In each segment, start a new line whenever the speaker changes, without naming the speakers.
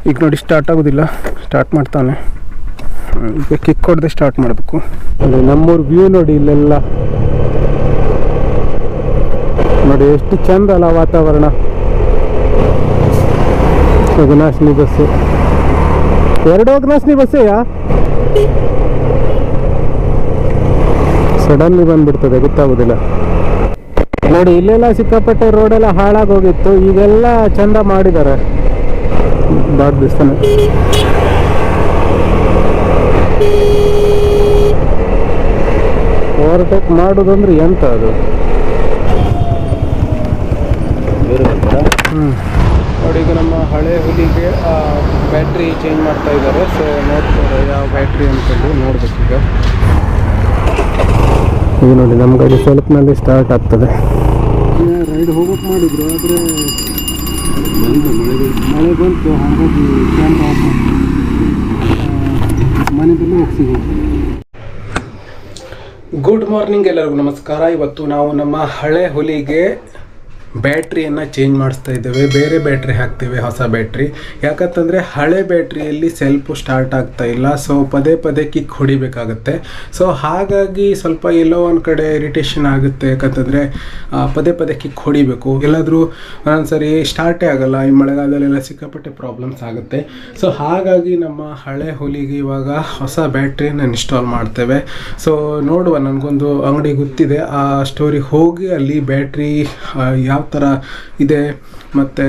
ಈಗ ನೋಡಿ ಸ್ಟಾರ್ಟ್ ಆಗೋದಿಲ್ಲ, ಸ್ಟಾರ್ಟ್ ಮಾಡ್ತಾನೆ. ಈಗ ಕಿಕ್ ಹೊಡೆದೇ ಸ್ಟಾರ್ಟ್ ಮಾಡಬೇಕು. ನೋಡಿ ನಮ್ಮೂರು ವ್ಯೂ ನೋಡಿ, ಇಲ್ಲೆಲ್ಲ ನೋಡಿ ಎಷ್ಟು ಚಂದ ಅಲ್ಲ ವಾತಾವರಣ. ಅಘನಾಶಿನಿ ಬಸ್ಸು, 2 ಅಘನಾಶಿನಿ ಬಸ್ಸೇಯಾ? ಸಡನ್ಲಿ ಬಂದ್ಬಿಡ್ತದೆ, ಗೊತ್ತಾಗೋದಿಲ್ಲ. ನೋಡಿ ಇಲ್ಲೆಲ್ಲ ಸಿಕ್ಕಾಪಟ್ಟೆ ರೋಡೆಲ್ಲ ಹಾಳಾಗೋಗಿತ್ತು, ಈಗೆಲ್ಲ ಚಂದ ಮಾಡಿದ್ದಾರೆ. ಬಾಡ್ ದಿವಸನೇ ಓವರ್ಟೇಕ್ ಮಾಡೋದಂದ್ರೆ ಎಂತ ಅದು. ನೋಡಿ ಈಗ ನಮ್ಮ ಹಳೆ ಹುಲಿಗೆ ಬ್ಯಾಟ್ರಿ ಚೇಂಜ್ ಮಾಡ್ತಾ ಇದ್ದಾರೆ. ಸೊ ನೋಡ್ತಾರೆ ಯಾವ ಬ್ಯಾಟ್ರಿ ಅಂತೇಳಿ ನೋಡ್ಬೇಕೀಗ. ಈಗ ನೋಡಿ ನಮ್ಮ ಗಾಡಿ ಸ್ವಲ್ಪನಲ್ಲಿ ಸ್ಟಾರ್ಟ್ ಆಗ್ತದೆ. ರೈಡ್ ಹೋಗೋಕೆ ಮಾಡಿದ್ರು, ಆದರೆ ಮಳೆ ಬಂತು, ಹಾಗಾಗಿ ಕ್ಯಾಮ್ರಾ ಆಫ್ ಮನೆಯಲ್ಲೇ ಹೋಗಿ. ಗುಡ್ ಮಾರ್ನಿಂಗ್ ಎಲ್ಲರಿಗೂ ನಮಸ್ಕಾರ. ಇವತ್ತು ನಾವು ನಮ್ಮ ಹಳೆ ಹುಲಿಗೆ ಬ್ಯಾಟ್ರಿಯನ್ನು ಚೇಂಜ್ ಮಾಡಿಸ್ತಾ ಇದ್ದೇವೆ. ಬೇರೆ ಬ್ಯಾಟ್ರಿ ಹಾಕ್ತೇವೆ, ಹೊಸ ಬ್ಯಾಟ್ರಿ. ಯಾಕಂತಂದರೆ ಹಳೆ ಬ್ಯಾಟ್ರಿಯಲ್ಲಿ ಸೆಲ್ಫು ಸ್ಟಾರ್ಟ್ ಆಗ್ತಾ ಇಲ್ಲ. ಸೊ ಪದೇ ಪದೇ ಕಿಕ್ ಹೊಡಿಬೇಕಾಗತ್ತೆ. ಸೊ ಹಾಗಾಗಿ ಸ್ವಲ್ಪ ಎಲ್ಲೋ ಒಂದು ಕಡೆ ಇರಿಟೇಷನ್ ಆಗುತ್ತೆ. ಯಾಕಂತಂದರೆ ಪದೇ ಪದೇ ಕಿಕ್ ಹೊಡಿಬೇಕು. ಎಲ್ಲಾದರೂ ಒಂದೊಂದ್ಸರಿ ಸ್ಟಾರ್ಟೇ ಆಗಲ್ಲ. ಈ ಮಳೆಗಾಲದಲ್ಲೆಲ್ಲ ಸಿಕ್ಕಾಪಟ್ಟೆ ಪ್ರಾಬ್ಲಮ್ಸ್ ಆಗುತ್ತೆ. ಸೊ ಹಾಗಾಗಿ ನಮ್ಮ ಹಳೆ ಹುಲಿಗೆ ಇವಾಗ ಹೊಸ ಬ್ಯಾಟ್ರಿಯನ್ನು ಇನ್ಸ್ಟಾಲ್ ಮಾಡ್ತೇವೆ. ಸೊ ನೋಡುವ, ನನಗೊಂದು ಅಂಗಡಿ ಗೊತ್ತಿದೆ, ಆ ಸ್ಟೋರಿಗೆ ಹೋಗಿ ಅಲ್ಲಿ ಬ್ಯಾಟ್ರಿ ಯಾವ ಥರ ಇದೆ ಮತ್ತು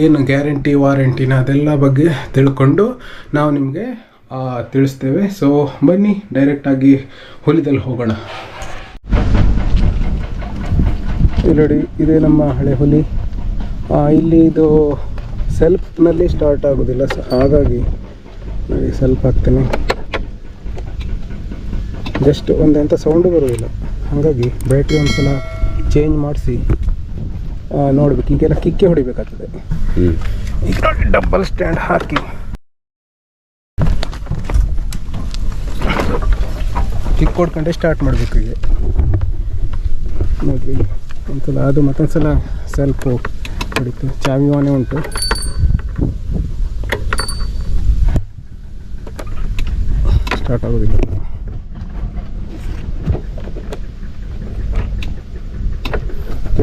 ಏನು ಗ್ಯಾರಂಟಿ ವಾರಂಟಿನ ಅದೆಲ್ಲ ಬಗ್ಗೆ ತಿಳ್ಕೊಂಡು ನಾವು ನಿಮಗೆ ತಿಳಿಸ್ತೇವೆ. ಸೊ ಬನ್ನಿ ಡೈರೆಕ್ಟಾಗಿ ಹುಲಿದಲ್ಲಿ ಹೋಗೋಣ. ಇಲ್ಲಿ ನೋಡಿ, ಇದೇ ನಮ್ಮ ಹಳೆ ಹುಲಿ. ಇಲ್ಲಿ ಇದು ಸೆಲ್ಫ್ನಲ್ಲಿ ಸ್ಟಾರ್ಟ್ ಆಗೋದಿಲ್ಲ. ಸೊ ಹಾಗಾಗಿ ನೋಡಿ ಸೆಲ್ಫ್ ಹಾಕ್ತೇನೆ. ಜಸ್ಟ್ ಒಂದೆಂಥ ಸೌಂಡು ಬರೋದಿಲ್ಲ. ಹಾಗಾಗಿ ಬ್ಯಾಟ್ರಿ ಒಂದು ಸಲ ಚೇಂಜ್ ಮಾಡಿಸಿ ನೋಡ್ಬೇಕು. ಈಗೆಲ್ಲ ಕಿಕ್ಕೆ ಹೊಡಿಬೇಕಾಗ್ತದೆ. ಈಗ ನೋಡಿ ಡಬಲ್ ಸ್ಟ್ಯಾಂಡ್ ಹಾಕಿ ಕಿಕ್ ಹೊಡ್ಕೊಂಡೆ ಸ್ಟಾರ್ಟ್ ಮಾಡಬೇಕು. ಈಗ ನೋಡಿರಿ ಒಂದ್ಸಲ ಅದು ಮತ್ತೊಂದ್ಸಲ ಸ್ವಲ್ಪ ಹೊಡಿತು. ಚಾವಿ ಆನೆ ಉಂಟು. ಸ್ಟಾರ್ಟ್ ಆಗೋದಿಲ್ಲ.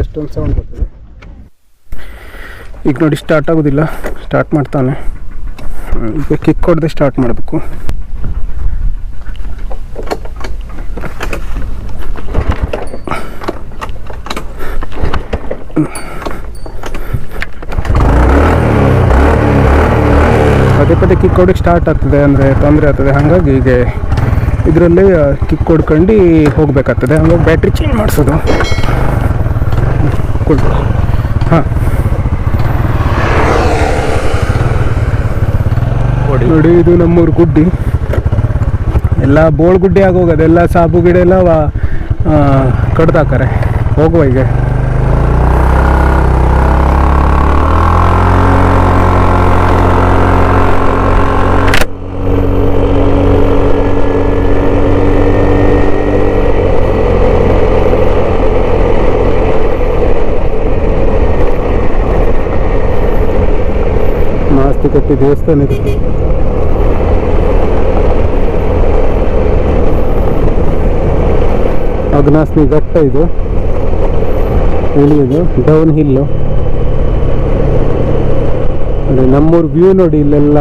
ಎಷ್ಟೊಂದು ಸೌಂಡ್ ಬರ್ತದೆ. ಈಗ ನೋಡಿ ಸ್ಟಾರ್ಟ್ ಆಗೋದಿಲ್ಲ, ಸ್ಟಾರ್ಟ್ ಮಾಡ್ತಾನೆ. ಈಗ ಕಿಕ್ ಹೊಡೆದೇ ಸ್ಟಾರ್ಟ್ ಮಾಡಬೇಕು. ಪದೇ ಪದೇ ಕಿಕ್ ಹೊಡಕ್ಕೆ ಸ್ಟಾರ್ಟ್ ಆಗ್ತದೆ ಅಂದರೆ ತೊಂದರೆ ಆಗ್ತದೆ. ಹಾಗಾಗಿ ಈಗ ಇದರಲ್ಲಿ ಕಿಕ್ ಹೊಡ್ಕೊಂಡು ಹೋಗಬೇಕಾಗ್ತದೆ. ಹಂಗಾಗಿ ಬ್ಯಾಟ್ರಿ ಚೇಂಜ್ ಮಾಡಿಸೋದು. ಹಾಂ ನೋಡಿ, ಇದು ನಮ್ಮೂರು ಗುಡ್ಡಿ. ಎಲ್ಲ ಬೋಳ್ ಗುಡ್ಡಿ ಆಗೋಗೋದು. ಎಲ್ಲ ಸಾಬು ಗಿಡ ಎಲ್ಲ ಕಡ್ದಾಕಾರೆ. ಹೋಗುವ ಈಗ. ಕಟ್ಟಿ ದೇವಸ್ಥಾನ ಇದೆ. ಅಘನಾಶಿನಿ ಘಟ್ಟ ಇದು, ಇಳಿಯೋದು ಡೌನ್ ಹಿಲ್ಲು. ನೋಡಿ ನಮ್ಮೂರು ವ್ಯೂ ನೋಡಿ, ಇಲ್ಲೆಲ್ಲ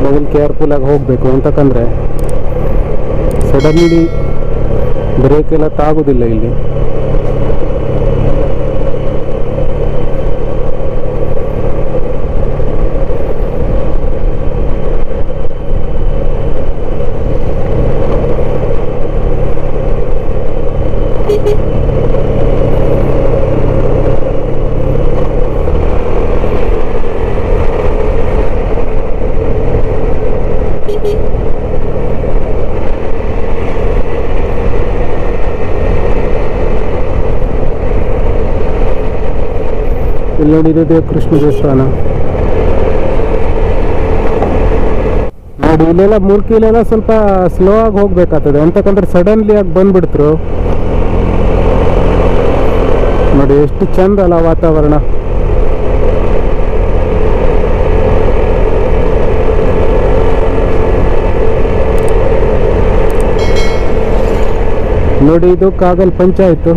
ಮೊದಲು ಕೇರ್ಫುಲ್ ಆಗಿ ಹೋಗಬೇಕು. ಅಂತಕಂದ್ರೆ ಸಡನ್ಲಿ ಬ್ರೇಕ್ ಎಲ್ಲ ತಾಗೋದಿಲ್ಲ ಇಲ್ಲಿ. ಇಲ್ಲಿ ನೋಡಿರೋದೇ ಕೃಷ್ಣ ದೇವಸ್ಥಾನ. ನೋಡಿ ಇಲ್ಲೆಲ್ಲ ಮೂರ್ಕಿಲೆಲ್ಲ ಸ್ವಲ್ಪ ಸ್ಲೋ ಆಗಿ ಹೋಗ್ಬೇಕಾಗ್ತದೆ. ಅಂತಕಂದ್ರೆ ಸಡನ್ಲಿ ಆಗಿ ಬಂದ್ಬಿಡ್ತರು. ನೋಡಿ ಎಷ್ಟು ಚಂದ ಅಲ್ಲ ವಾತಾವರಣ. ನೋಡಿ, ಇದು ಕಾಗಲ್ ಪಂಚಾಯತ್.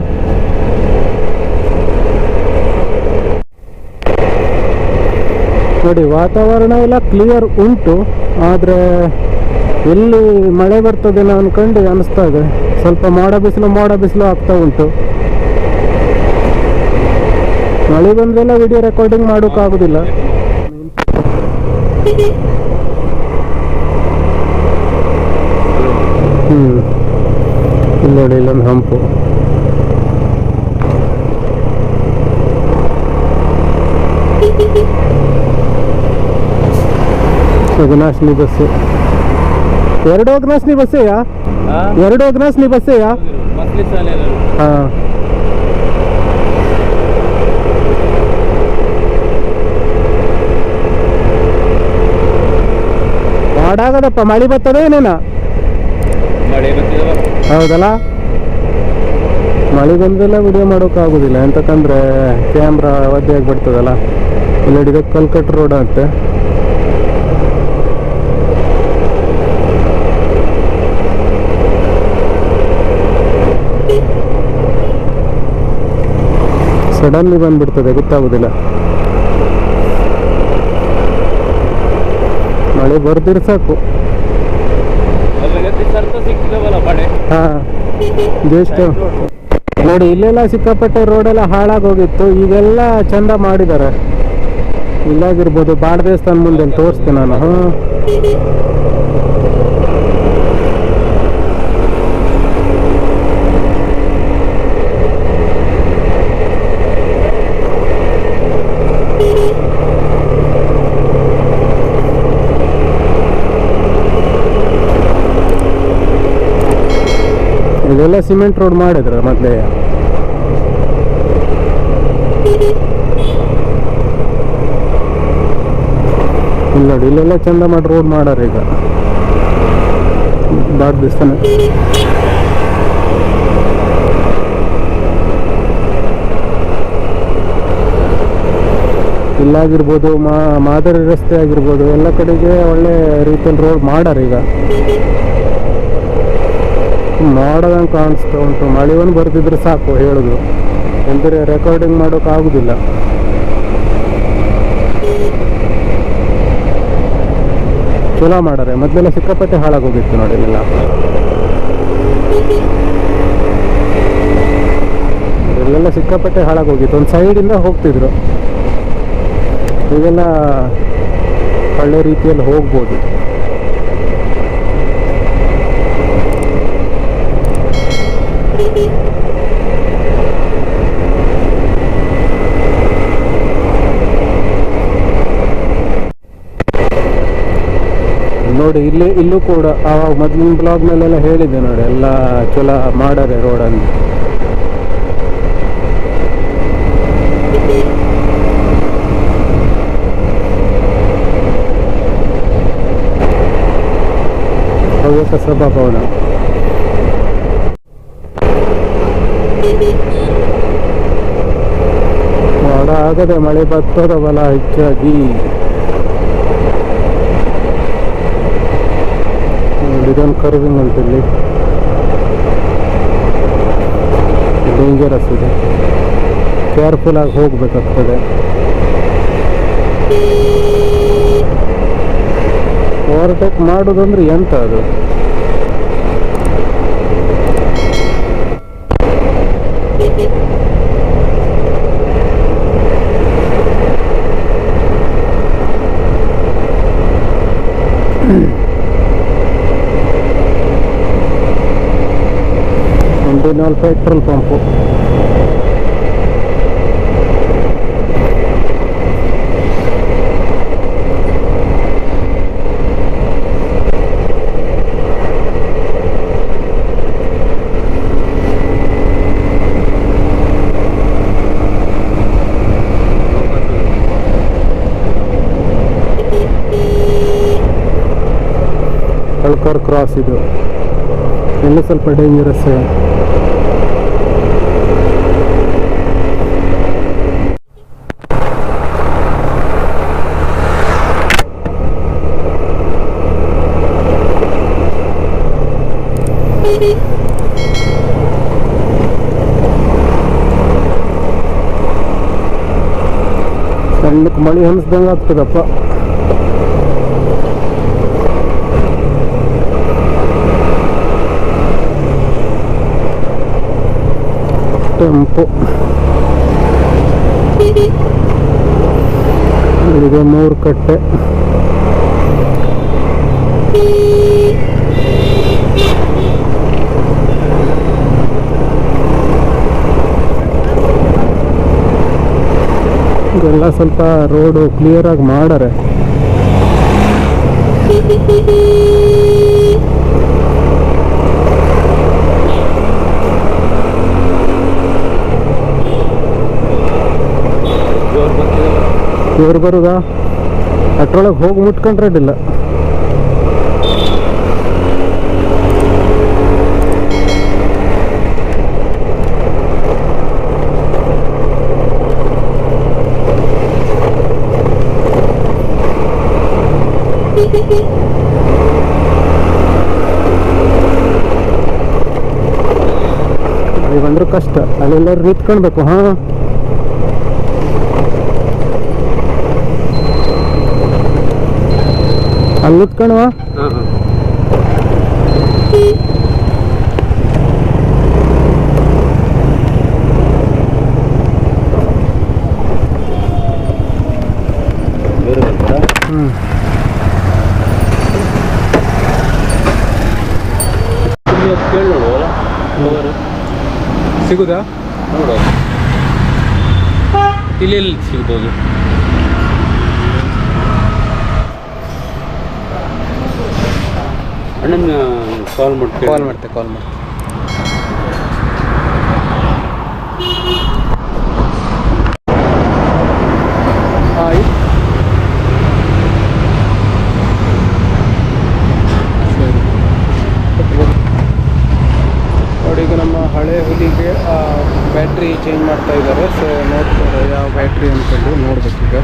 ನೋಡಿ, ವಾತಾವರಣ ಎಲ್ಲ ಕ್ಲಿಯರ್ ಉಂಟು, ಆದರೆ ಎಲ್ಲಿ ಮಳೆ ಬರ್ತದೇನೋ ಅನ್ಕೊಂಡು ಅನಿಸ್ತಾ ಇದೆ. ಸ್ವಲ್ಪ ಮೋಡ ಬಿಸಿಲು ಆಗ್ತಾ ಉಂಟು. ಮಳೆ ಬಂದ್ರೆಲ್ಲ ವಿಡಿಯೋ ರೆಕಾರ್ಡಿಂಗ್ ಮಾಡೋಕ್ಕಾಗೋದಿಲ್ಲ. ಇಲ್ಲಿ ನೋಡಿ, ಇಲ್ಲೊಂದು ಹಂಪು. ಅಗ್ನಾಶ್ನಿ ಬಸ್ಸು. 2 ಅಗ್ನಾಶ್ನಿ ಬಸ್ಸೆಯಾ? 2 ಅಗ್ನಾಶ್ನಿ ಬಸ್ಸೆಯಾ? ಹಾಂ. ಮಾಡಾಗದಪ್ಪ, ಮಳೆ ಬರ್ತದೆ ಏನೇನ? ಹೌದಲ್ಲ, ಮಳೆ ಬಂದೆಲ್ಲ ವಿಡಿಯೋ ಮಾಡೋಕ್ಕಾಗೋದಿಲ್ಲ, ಎಂತಕ್ಕಂದ್ರೆ ಕ್ಯಾಮ್ರಾ ಒದ್ದೆ ಆಗಿಬಿಡ್ತದಲ್ಲ. ಇಲ್ಲಿ ಕಲ್ಕಟ್ ರೋಡ್ ಅಂತೆ. ಸಡನ್ಲಿ ಬಂದ್ಬಿಡ್ತದೆ, ಗೊತ್ತಾಗೋದಿಲ್ಲ. ಮಳೆ ಬರ್ದಿರ್ ಸಾಕು. ಹಾಂ, ಜಸ್ಟ್ ನೋಡಿ, ಇಲ್ಲೆಲ್ಲ ಸಿಕ್ಕಾಪಟ್ಟೆ ರೋಡೆಲ್ಲ ಹಾಳಾಗೋಗಿತ್ತು. ಈಗೆಲ್ಲ ಚಂದ ಮಾಡಿದ್ದಾರೆ. ಇಲ್ಲಾಗಿರ್ಬೋದು, ಬಾಳ ದೇವಸ್ಥಾನ ಮುಂದೆ ತೋರಿಸ್ತೀನಿ ನಾನು. ಹಾಂ, ಇದೆಲ್ಲ ಸಿಮೆಂಟ್ ರೋಡ್ ಮಾಡಿದ್ರು ಮೊದಲೇ. ಇಲ್ಲಿ ನೋಡಿ, ಇಲ್ಲೆಲ್ಲ ಚಂದ ಮಾಡಿ ರೋಡ್ ಮಾಡಾರ ಈಗ. ಬಾಳ ದಿವಸನೇ ಇಲ್ಲಾಗಿರ್ಬೋದು, ಮಾದರಿ ರಸ್ತೆ ಆಗಿರ್ಬೋದು, ಎಲ್ಲ ಕಡೆಗೆ ಒಳ್ಳೆ ರೀತಿಯಲ್ಲಿ ರೋಡ್ ಮಾಡಾರ ಈಗ. ಮಾಡೋದಂಗೆ ಕಾಣಿಸ್ತಾ ಉಂಟು. ಮಳೆ ಒಂದು ಬರ್ತಿದ್ರೆ ಸಾಕು ಹೇಳೋದು, ಎಂದರೆ ರೆಕಾರ್ಡಿಂಗ್ ಮಾಡೋಕ್ಕಾಗೋದಿಲ್ಲ. ಚಲೋ ಮಾಡಾರೆ. ಮೊದಲೆಲ್ಲ ಸಿಕ್ಕಾಪಟ್ಟೆ ಹಾಳಾಗೋಗಿತ್ತು ನೋಡಿ ಇಲ್ಲೆಲ್ಲ. ಇಲ್ಲೆಲ್ಲ ಸಿಕ್ಕಾಪಟ್ಟೆ ಹಾಳಾಗೋಗಿತ್ತು. ಒಂದು ಸೈಡಿಂದ ಹೋಗ್ತಿದ್ರು, ಈಗೆಲ್ಲ ಒಳ್ಳೆ ರೀತಿಯಲ್ಲಿ ಹೋಗ್ಬೋದು. ನೋಡಿ, ಇಲ್ಲೂ ಕೂಡ ಆವಾಗ ಮೊದಲಿನ ಬ್ಲಾಗ್ನಲ್ಲೆಲ್ಲ ಹೇಳಿದ್ದೆ ನೋಡಿ, ಎಲ್ಲ ಚಲೋ ಮಾಡಾರೆ ರೋಡನ್ನು. ಹವ್ಯಕ ಸಭಾಭವನ. ಮಾಡ ಆಗದೆ, ಮಳೆ ಬರ್ತದ ಬಲ ಹೆಚ್ಚಾಗಿ. ಇದೊಂದು ಕರ್ವಿಂಗ್ ಅಂತ, ಇಲ್ಲಿ ಡೇಂಜರಸ್ ಇದೆ, ಕೇರ್ಫುಲ್ ಆಗಿ ಹೋಗ್ಬೇಕಾಗ್ತದೆ. ಓವರ್ಟೇಕ್ ಮಾಡೋದಂದ್ರೆ ಎಂತ ಅದು? Indian petrol pump. ಕಳ್ಕರ್ ಕ್ರಾಸ್ ಇದು, ಎಲ್ಲ ಸ್ವಲ್ಪ ಡೇಂಜರಸ್. ಸಣ್ಣಕ್ಕೆ ಮಳಿ ಹನ್ಸ್ದಂಗೆ ಆಗ್ತದಪ್ಪ. ಟೆಂಪೋ ಇಲ್ಲಿದೆ 3 ಕಟ್ಟೆ. ಇದೆಲ್ಲ ಸ್ವಲ್ಪ ರೋಡು ಕ್ಲಿಯರ್ ಆಗಿ ಮಾಡಾರೆ. ಜೋರು ಬರುದ ಅಟ್ರೊಳಗೆ ಹೋಗಿ ಮುಟ್ಕೊಂಡ್ರೆ ಅಡ್ಡಿಲ್ಲ. ಅಲ್ಲಿ ಬಂದ್ರೆ ಕಷ್ಟ, ಅಲ್ಲೆಲ್ಲರೂ ನಿಂತ್ಕೊಳ್ಬೇಕು. ಹಾ ಅಲ್ಲಿ ನಿಂತ್ಕೊಳುವ. ಸಿಗುದಾ ನೋಡ, ಇಲ್ಲಿ ಸಿಗ್ಬೋದು. ಅಣ್ಣನ ಕಾಲ್ ಮಾಡ್ತೆ. ಆಯ್ತು ನೋಡಿ. ಈಗ ನಮ್ಮ ಹಳೆ ಹುಲಿಗೆ ಬ್ಯಾಟ್ರಿ ಚೇಂಜ್ ಮಾಡ್ತಾ ಇದ್ದಾರೆ. ಸೊ ನೋಡ್ತಾರೆ ಯಾವ ಬ್ಯಾಟ್ರಿ ಅಂದ್ಕೊಂಡು ನೋಡ್ಬೇಕೀಗ.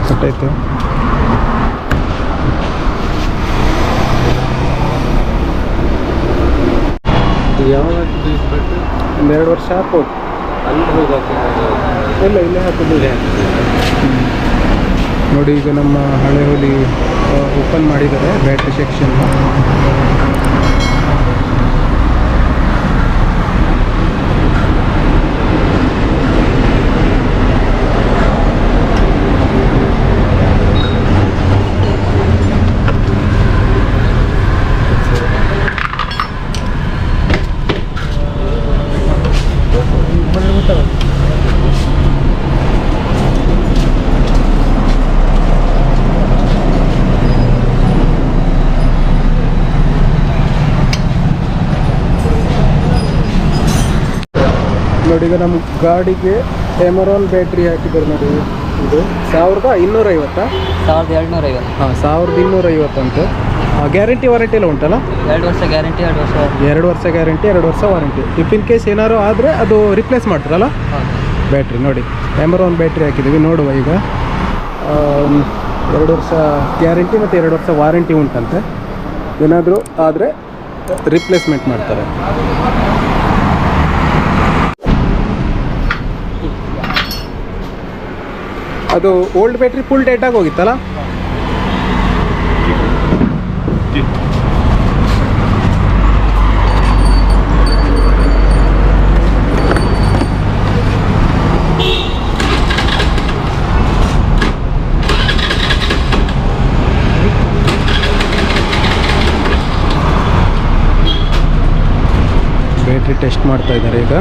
ಕಟ್ಟಾಯ್ತು. ಯಾವಾಗ 2 ವರ್ಷ ಹಾಕ್ಬೋದು. ಅಲ್ಲಿ ಇಲ್ಲ, ಇಲ್ಲೇ ಹಾಕೋದು. ನೋಡಿ ಈಗ ನಮ್ಮ ಹಳೆ ಹುಲಿ ಓಪನ್ ಮಾಡಿದ್ದಾರೆ ಬ್ಯಾಟ್ರಿ ಸೆಕ್ಷನ್. ನೋಡಿ ಈಗ ನಮ್ಮ ಗಾಡಿಗೆ ಎಮರಾನ್ ಬ್ಯಾಟ್ರಿ ಹಾಕಿದ್ದಾರೆ ನೋಡಿ. ಇದು 1250.
1250.
ಹಾಂ, 1250 ಅಂತ. ಗ್ಯಾರಂಟಿ ವಾರಂಟಿ ಎಲ್ಲ ಉಂಟಲ್ಲ?
2 ವರ್ಷ ಗ್ಯಾರಂಟಿ, 2 ವರ್ಷ
2 ವರ್ಷ ಗ್ಯಾರಂಟಿ, 2 ವರ್ಷ ವಾರಂಟಿ. ಇಫ್ ಇನ್ ಕೇಸ್ ಏನಾದ್ರು ಆದರೆ ಅದು ರಿಪ್ಲೇಸ್ ಮಾಡ್ತಾರಲ್ಲ ಬ್ಯಾಟ್ರಿ. ನೋಡಿ ಎಮರಾನ್ ಬ್ಯಾಟ್ರಿ ಹಾಕಿದ್ದೀವಿ. ನೋಡುವ ಈಗ 2 ವರ್ಷ ಗ್ಯಾರಂಟಿ ಮತ್ತು 2 ವರ್ಷ ವಾರಂಟಿ ಉಂಟಂತೆ. ಏನಾದರೂ ಆದರೆ ರಿಪ್ಲೇಸ್ಮೆಂಟ್ ಮಾಡ್ತಾರೆ. ಅದು ಓಲ್ಡ್ ಬ್ಯಾಟ್ರಿ ಫುಲ್ ಡೇಟ್ ಆಗಿ ಹೋಗಿತ್ತಲ್ಲ? ಬ್ಯಾಟ್ರಿ ಟೆಸ್ಟ್ ಮಾಡ್ತಾ ಇದ್ದಾರೆ ಈಗ.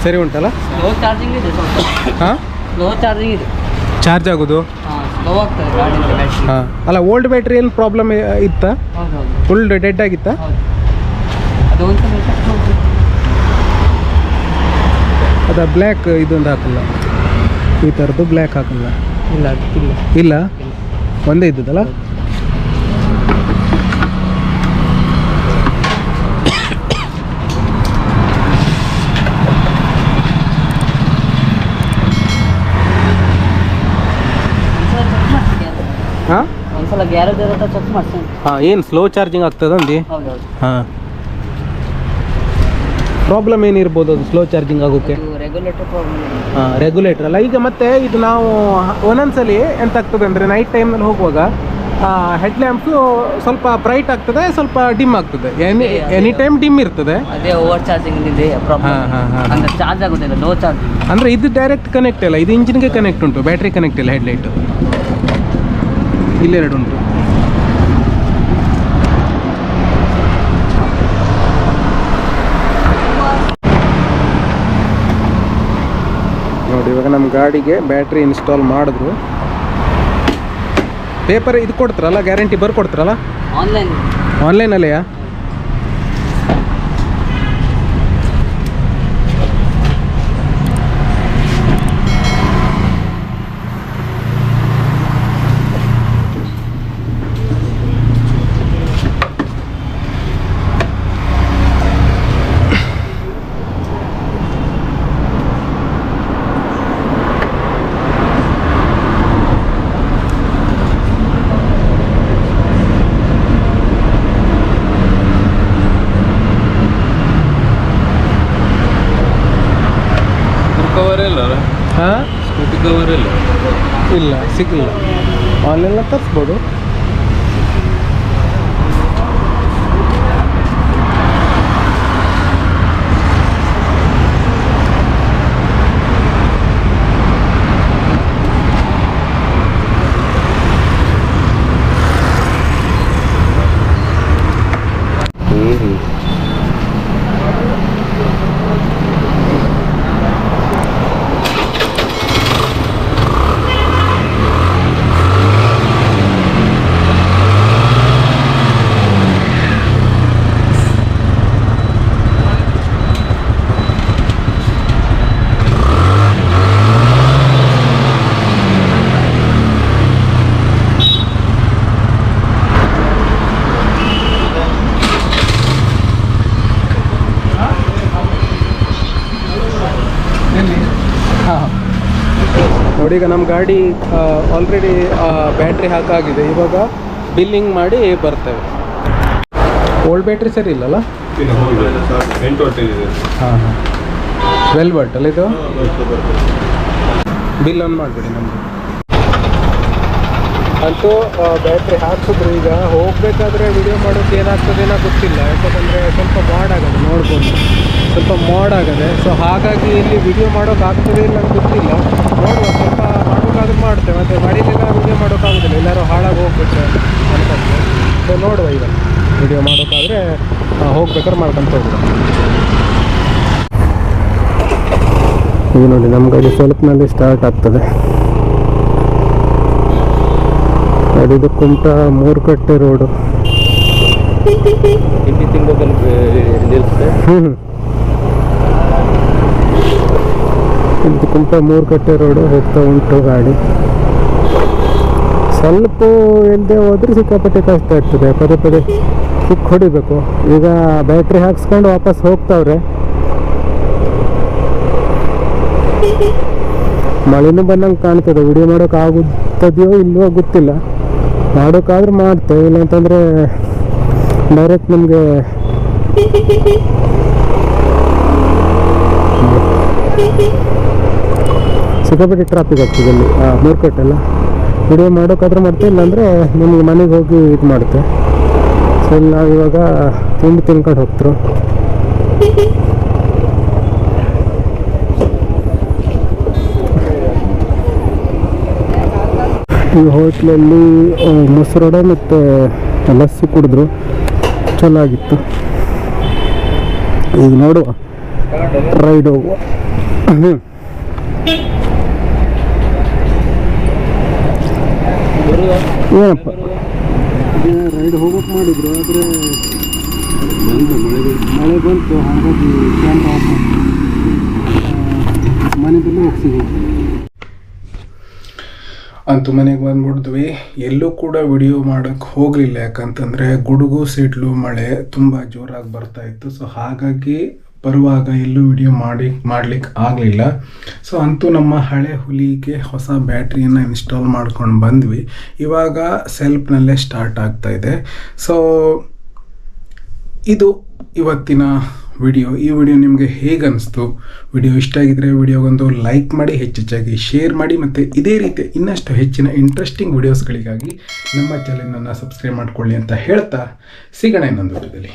ಸರಿ ಉಂಟಲ್ಲ?
ಸ್ಲೋ ಚಾರ್ಜಿಂಗ್ ಇದೆ ಸ್ವಲ್ಪ.
ಹಾಂ,
ಸ್ಲೋ ಚಾರ್ಜಿಂಗ್ ಇದೆ.
ಚಾರ್ಜ್ ಆಗೋದು?
ಹಾಂ, ಸ್ಲೋ ಆಗ್ತದೆ ಗಾಡಿಯಿಂದ ಬ್ಯಾಟ್ರಿ.
ಹಾಂ, ಅಲ್ಲ ಓಲ್ಡ್ ಬ್ಯಾಟ್ರಿ ಏನು ಪ್ರಾಬ್ಲಮ್ ಇತ್ತಾ?
ಹೌದು ಹೌದು
ಫುಲ್ ಡೆಡ್ ಆಗಿತ್ತಾ?
ಹೌದು. ಅದು ಒಂದ್ಸಲ effect ಉಂಟು.
ಅದು ಬ್ಲ್ಯಾಕ್ ಇದೊಂದು ಹಾಕಲ್ಲ, ಈ ಥರದ್ದು ಬ್ಲ್ಯಾಕ್ ಹಾಕಲ್ಲ?
ಇಲ್ಲ ಅದಕ್ಕಿಲ್ಲ.
ಇಲ್ಲ, ಒಂದೇ ಇದ್ದದಲ್ಲ? ಹಾಂ,
ಒಂದ್ಸಲ ಗ್ಯಾರೇಜ್ ಇರುತ್ತೆ ಚೆಕ್ ಮಾಡ್ತೀನಿ.
ಹಾಂ, ಏನು ಸ್ಲೋ ಚಾರ್ಜಿಂಗ್ ಆಗ್ತದ ಅಂದು?
ಹೌದು ಹೌದು.
ಹಾಂ, ಪ್ರಾಬ್ಲಮ್ ಏನಿರ್ಬೋದು ಅದು ಸ್ಲೋ ಚಾರ್ಜಿಂಗ್ ಆಗೋಕ್ಕೆ?
ಇದು ರೆಗ್ಯುಲೇಟರ್ ಪ್ರಾಬ್ಲಮ್ ಇದೆ.
ಹಾಂ, ರೆಗ್ಯುಲೇಟರ್ ಅಲ್ಲ. ಈಗ ಮತ್ತೆ ಇದು ನಾವು ಒಂದೊಂದ್ಸಲಿ ಎಂತ ಆಗ್ತದೆ ಅಂದರೆ ನೈಟ್ ಟೈಮಲ್ಲಿ ಹೋಗುವಾಗ ಹೆಡ್ ಲ್ಯಾಂಪ್ಸು ಸ್ವಲ್ಪ ಬ್ರೈಟ್ ಆಗ್ತದೆ, ಸ್ವಲ್ಪ ಡಿಮ್ ಆಗ್ತದೆ, ಎನಿ ಟೈಮ್ ಡಿಮ್ ಇರ್ತದೆ.
ಅದೇ ಓವರ್ ಚಾರ್ಜಿಂಗ್ ಇದೆ ಪ್ರಾಬ್ಲಮ್. ಅಂದ್ರೆ ಚಾರ್ಜ್ ಆಗೋದಿಲ್ಲ, ಲೋ ಚಾರ್ಜ್.
ಅಂದರೆ ಇದು ಡೈರೆಕ್ಟ್ ಕನೆಕ್ಟ್ ಇಲ್ಲ, ಇದು ಇಂಜಿನ್ಗೆ ಕನೆಕ್ಟ್ ಉಂಟು, ಬ್ಯಾಟ್ರಿ ಕನೆಕ್ಟ್ ಇಲ್ಲ. ಹೆಡ್ಲೈಟ್ ಇಲ್ಲೆರಡು ಉಂಟು. ನೋಡಿ, ಇವಾಗ ನಮ್ಮ ಗಾಡಿಗೆ ಬ್ಯಾಟ್ರಿ ಇನ್ಸ್ಟಾಲ್ ಮಾಡಿದ್ರು. ಪೇಪರ್ ಇದು ಕೊಡ್ತಾರಲ್ಲ, ಗ್ಯಾರಂಟಿ ಬರ್ಕೊಡ್ತಾರಲ್ಲ
ಆನ್ಲೈನ್.
ಆನ್ಲೈನಲ್ಲೆಯಾ?
ಕವರ್ ಇಲ್ಲ?
ಹಾಂ,
ಸ್ಕೂಟಿ ಕವರ್ ಇಲ್ಲ?
ಇಲ್ಲ, ಸಿಗಲ್ಲ. ಆನ್ಲೈನಲ್ಲಿ ತರಿಸ್ಬೋದು. ನೋಡಿ, ಈಗ ನಮ್ಮ ಗಾಡಿ ಆಲ್ರೆಡಿ ಬ್ಯಾಟ್ರಿ ಹಾಕಾಗಿದೆ. ಇವಾಗ ಬಿಲ್ಲಿಂಗ್ ಮಾಡಿ ಬರ್ತೇವೆ. ಓಲ್ಡ್ ಬ್ಯಾಟ್ರಿ ಸರಿ ಇಲ್ಲಲ್ಲ? ಹಾಂ ಹಾಂ, 12 ವಾಟ್ ಅಲ್ಲ ಇದು? ಬಿಲ್ ಆನ್ ಮಾಡಿಬಿಡಿ ನಮ್ಮದು. ಅಂತೂ ಬ್ಯಾಟ್ರಿ ಹಾಕ್ಸಿದ್ರು. ಈಗ ಹೋಗಬೇಕಾದ್ರೆ ವಿಡಿಯೋ ಮಾಡೋಕ್ಕೆ ಏನಾಗ್ತದೇನೋ ಗೊತ್ತಿಲ್ಲ, ಯಾಕಂದರೆ ಸ್ವಲ್ಪ ಮಾಡ್ ಆಗದೆ, ನೋಡ್ಬೋದು ಸ್ವಲ್ಪ ಮಾಡ್ ಆಗದೆ. ಸೊ ಹಾಗಾಗಿ ಇಲ್ಲಿ ವಿಡಿಯೋ ಮಾಡೋಕೆ ಆಗ್ತದೆ ಇಲ್ಲ ಅಂತ ಗೊತ್ತಿಲ್ಲ. ನೋಡುವ, ಸ್ವಲ್ಪ ಮಾಡೋಕ್ಕಾದ್ರೂ ಮಾಡ್ತೇವೆ, ಮತ್ತು ಮಡಿಲೆಲ್ಲ ವಿಡಿಯೋ ಮಾಡೋಕ್ಕಾಗೋದಿಲ್ಲ, ಎಲ್ಲರೂ ಹಾಳಾಗಿ ಹೋಗ್ಬಿಟ್ರೆ ಅನ್ಕೊಂಡೆ. ಸೊ ನೋಡುವ, ಈಗ ವಿಡಿಯೋ ಮಾಡೋಕ್ಕಾದರೆ ಹೋಗ್ಬೇಕಾದ್ರೆ ಮಾಡ್ಕೊಂತ ಹೋಗುವ. ಈಗ ನೋಡಿ, ನಮ್ಮ ಗಾಡಿ ಸ್ವಲ್ಪನಲ್ಲಿ ಸ್ಟಾರ್ಟ್ ಆಗ್ತದೆ. ಇದು ಕುಮಟ ಮೂರ್ಕಟ್ಟೆ ರೋಡು. ಇದು ಕುಮಟ ಮೂರ್ಕಟ್ಟೆ ರೋಡು ಹೋಗ್ತಾ ಉಂಟು ಗಾಡಿ. ಸ್ವಲ್ಪ ಇಲ್ಲದೆ ಹೋದ್ರೆ ಸಿಕ್ಕಾಪಟ್ಟೆ ಕಷ್ಟ ಆಗ್ತದೆ, ಪದೇ ಪದೇ ಕಿಕ್ ಹೊಡಿಬೇಕು. ಈಗ ಬ್ಯಾಟ್ರಿ ಹಾಕ್ಸ್ಕೊಂಡು ವಾಪಸ್ ಹೋಗ್ತಾವ್ರೆ. ಮಳೆನೂ ಬಂದಂಗೆ ಕಾಣ್ತದೆ. ವಿಡಿಯೋ ಮಾಡೋಕೆ ಆಗುತ್ತದೆಯೋ ಇಲ್ವೋ ಗೊತ್ತಿಲ್ಲ. ಮಾಡೋಕ್ಕಾದ್ರೂ ಮಾಡ್ತೇವೆ, ಇಲ್ಲಾಂತಂದರೆ ಡೈರೆಕ್ಟ್ ನಮಗೆ ಸಿಕ್ಕಾಪಟ್ಟೆ ಟ್ರಾಫಿಕ್ ಆಗ್ತದೆ ಅಲ್ಲಿ ಮೂರ್ಕಟ್ಟೆಲ್ಲ. ವಿಡಿಯೋ ಮಾಡೋಕ್ಕಾದ್ರೂ ಮಾಡ್ತೇವೆ, ಇಲ್ಲಾಂದರೆ ನಮಗೆ ಮನೆಗೆ ಹೋಗಿ ಇದು ಮಾಡುತ್ತೆ. ಸೊ ಇಲ್ಲಿ ನಾವು ಇವಾಗ ತಿಂಡಿ ತಿನ್ಕೊಂಡು ಹೋಗ್ತರು. ಈ ಹೋಟ್ಲಲ್ಲಿ ಮೊಸರೊಡೆ ಮತ್ತು ಲಸ್ಸಿ ಕುಡಿದ್ರು, ಚಲೋ ಆಗಿತ್ತು. ಈಗ ನೋಡುವ, ರೈಡ್ ಹೋಗುವ. ಏನಪ್ಪ ರೈಡ್ ಹೋಗೋಕೆ ಮಾಡಿದ್ರು, ಆದರೆ ಮಳೆ ಬಂತು, ಹಾಗಾಗಿ ಕ್ಯಾಮ್ರಾ ಆಫ್ ಮಾಡಿ ಮನೆಯಲ್ಲೂ ಹೋಗ್ಸಿದ್ವಿ. ಅಂತೂ ಮನೆಗೆ ಬಂದ್ಬಿಡ್ದ್ವಿ. ಎಲ್ಲೂ ಕೂಡ ವಿಡಿಯೋ ಮಾಡೋಕ್ಕೆ ಹೋಗಲಿಲ್ಲ, ಯಾಕಂತಂದರೆ ಗುಡುಗು ಸಿಡ್ಲು ಮಳೆ ತುಂಬ ಜೋರಾಗಿ ಬರ್ತಾ ಇತ್ತು. ಸೊ ಹಾಗಾಗಿ ಬರುವಾಗ ಎಲ್ಲೂ ವಿಡಿಯೋ ಮಾಡ್ಲಿಕ್ಕೆ ಆಗಲಿಲ್ಲ. ಸೊ ಅಂತೂ ನಮ್ಮ ಹಳೆ ಹುಲಿಗೆ ಹೊಸ ಬ್ಯಾಟ್ರಿಯನ್ನು ಇನ್ಸ್ಟಾಲ್ ಮಾಡ್ಕೊಂಡು ಬಂದ್ವಿ. ಇವಾಗ ಸೆಲ್ಫ್ನಲ್ಲೇ ಸ್ಟಾರ್ಟ್ ಆಗ್ತಾ ಇದೆ. ಸೊ ಇದು ಇವತ್ತಿನ ವಿಡಿಯೋ. ಈ ವಿಡಿಯೋ ನಿಮಗೆ ಹೇಗೆ ಅನಿಸ್ತು? ವಿಡಿಯೋ ಇಷ್ಟ ಆಗಿದ್ರೆ ವಿಡಿಯೋಗೊಂದು ಲೈಕ್ ಮಾಡಿ, ಹೆಚ್ಚೆಚ್ಚಾಗಿ ಶೇರ್ ಮಾಡಿ, ಮತ್ತು ಇದೇ ರೀತಿ ಇನ್ನಷ್ಟು ಹೆಚ್ಚಿನ ಇಂಟ್ರೆಸ್ಟಿಂಗ್ ವಿಡಿಯೋಸ್ಗಳಿಗಾಗಿ ನಮ್ಮ ಚಾನೆಲನ್ನು ಸಬ್ಸ್ಕ್ರೈಬ್ ಮಾಡಿಕೊಳ್ಳಿ ಅಂತ ಹೇಳ್ತಾ ಸಿಗೋಣ ಇನ್ನೊಂದು ವಿಡಿಯೋದಲ್ಲಿ.